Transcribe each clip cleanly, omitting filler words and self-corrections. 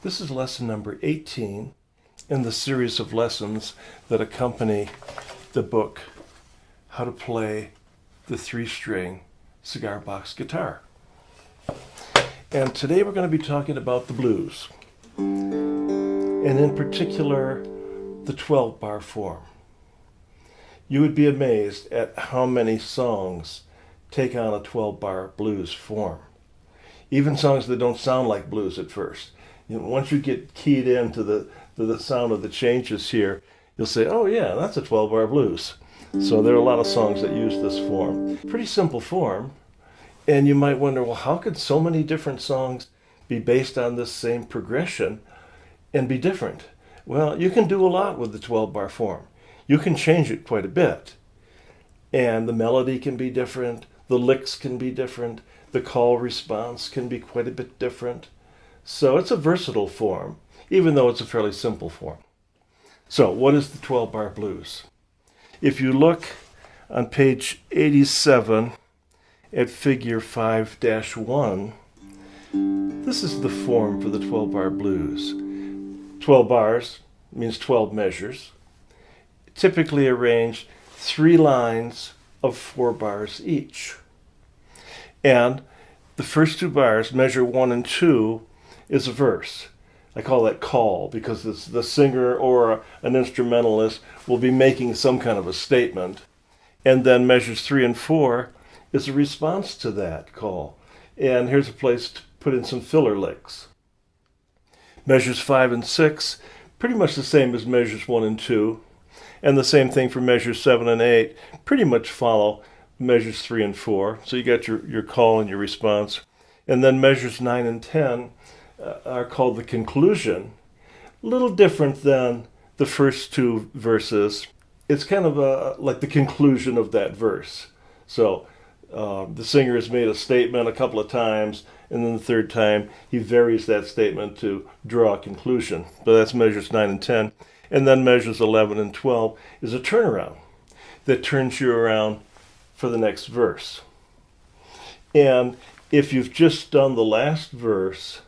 This is lesson number 18 in the series of lessons that accompany the book, How to Play the Three-String Cigar Box Guitar. And today we're going to be talking about the blues, and in particular, the 12-bar form. You would be amazed at how many songs take on a 12-bar blues form. Even songs that don't sound like blues at first. Once you get keyed into the sound of the changes here, you'll say, oh yeah, that's a 12-bar blues. So there are a lot of songs that use this form. Pretty simple form, and you might wonder, well, how could so many different songs be based on this same progression and be different? Well, you can do a lot with the 12-bar form. You can change it quite a bit. And the melody can be different, the licks can be different, the call response can be quite a bit different. So it's a versatile form, even though it's a fairly simple form. So what is the 12-bar blues? If you look on page 87 at figure 5-1, this is the form for the 12-bar blues. 12 bars means 12 measures, typically arranged 3 lines of 4 bars each. And the first 2 bars, measure 1 and 2, is a verse. I call that call because the singer or an instrumentalist will be making some kind of a statement. And then measures 3 and 4 is a response to that call. And here's a place to put in some filler licks. Measures 5 and 6, pretty much the same as measures 1 and 2. And the same thing for measures 7 and 8, pretty much follow measures 3 and 4. So you got your call and your response. And then measures 9 and 10 are called the conclusion. A little different than the first 2 verses. It's kind of like the conclusion of that verse. So the singer has made a statement a couple of times, and then the third time he varies that statement to draw a conclusion. But that's measures 9 and 10. And then measures 11 and 12 is a turnaround that turns you around for the next verse. And if you've just done the last verse,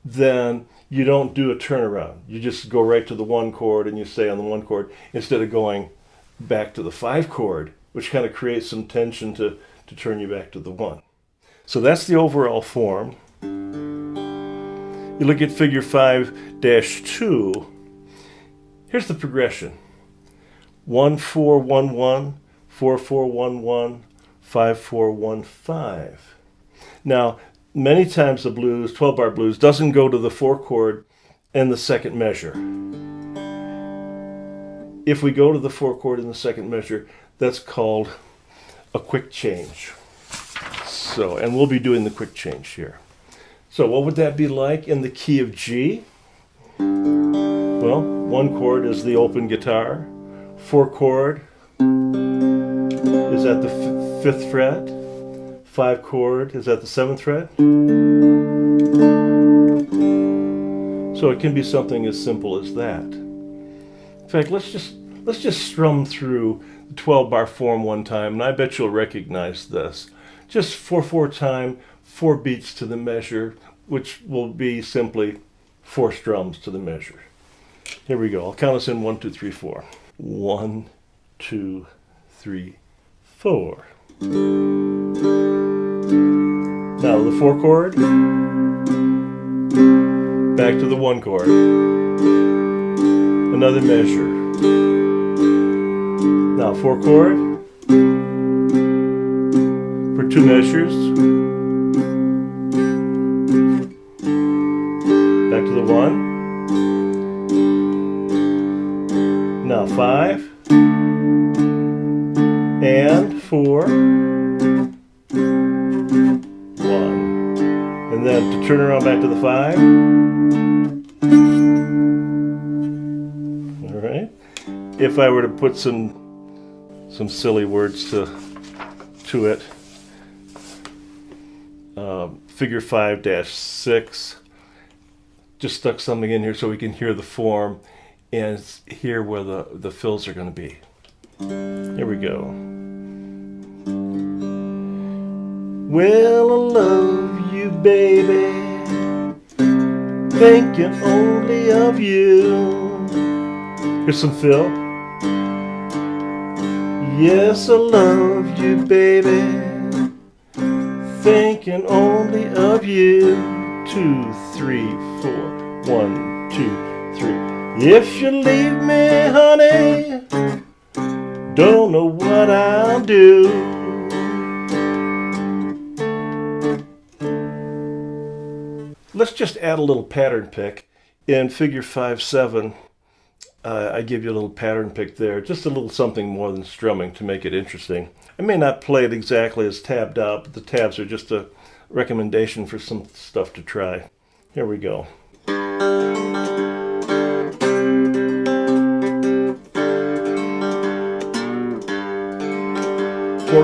then you don't do a turnaround. You just go right to the 1 chord and you stay on the 1 chord instead of going back to the 5 chord, which kind of creates some tension to turn you back to the 1. So that's the overall form. You look at figure 5-2. Here's the progression. 1-4-1-1, 4-4-1-1, 5-4-1-5. Now, many times the blues, 12-bar blues, doesn't go to the 4 chord and the second measure. If we go to the 4 chord in the second measure, that's called a quick change. So, and we'll be doing the quick change here. So what would that be like in the key of G? Well, 1 chord is the open guitar. 4 chord is at the 5th fret. 5 chord is at the 7th fret. So it can be something as simple as that. In fact, let's just strum through the 12-bar form one time, and I bet you'll recognize this. Just 4/4 time, 4 beats to the measure, which will be simply 4 strums to the measure. Here we go. I'll count us in 1, 2, 3, 4. 1, 2, 3, 4. Now the 4 chord, back to the 1 chord, another measure. Now 4 chord, for 2 measures, back to the 1. Now 5 and 4. And then to turn around back to the 5. All right. If I were to put some silly words to it, figure 5-6, just stuck something in here so we can hear the form and hear where the fills are going to be. Here we go. Well, I love you, baby. thinking only of you. Here's some fill. Yes, I love you, baby, thinking only of you. 2, 3, 4. 1, 2, 3. If you leave me, honey, don't know what I'll do. Let's just add a little pattern pick. In figure 5-7, I give you a little pattern pick there, just a little something more than strumming to make it interesting. I may not play it exactly as tabbed out, but the tabs are just a recommendation for some stuff to try. Here we go. 4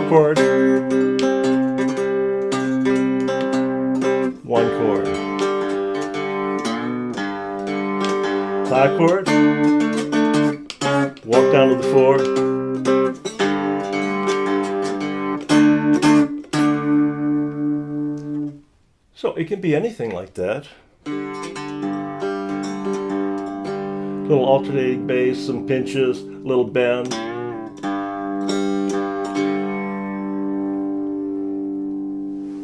chord, 1 chord, 5 chord, walk down to the 4, so it can be anything like that. Little alternating bass, some pinches, a little bend.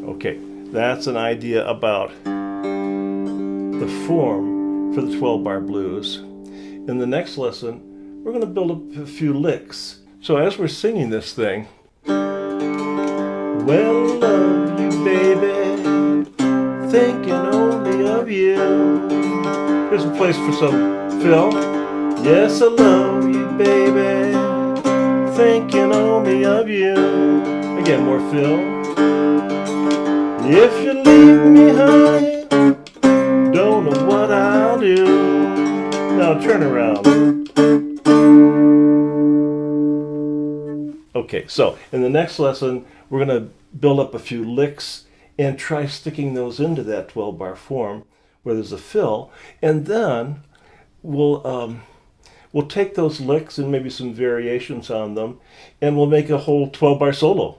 Okay, that's an idea about the form for the 12-bar blues. In the next lesson, we're going to build up a few licks. So as we're singing this thing, well, love you, baby, thinking only of you. Here's a place for some fill. Yes, I love you, baby, thinking only of you. Again, more fill. If you leave me, honey, don't know what I'll do. Now turn around. Okay, so in the next lesson, we're going to build up a few licks and try sticking those into that 12-bar form where there's a fill, and then we'll take those licks and maybe some variations on them, and we'll make a whole 12-bar solo.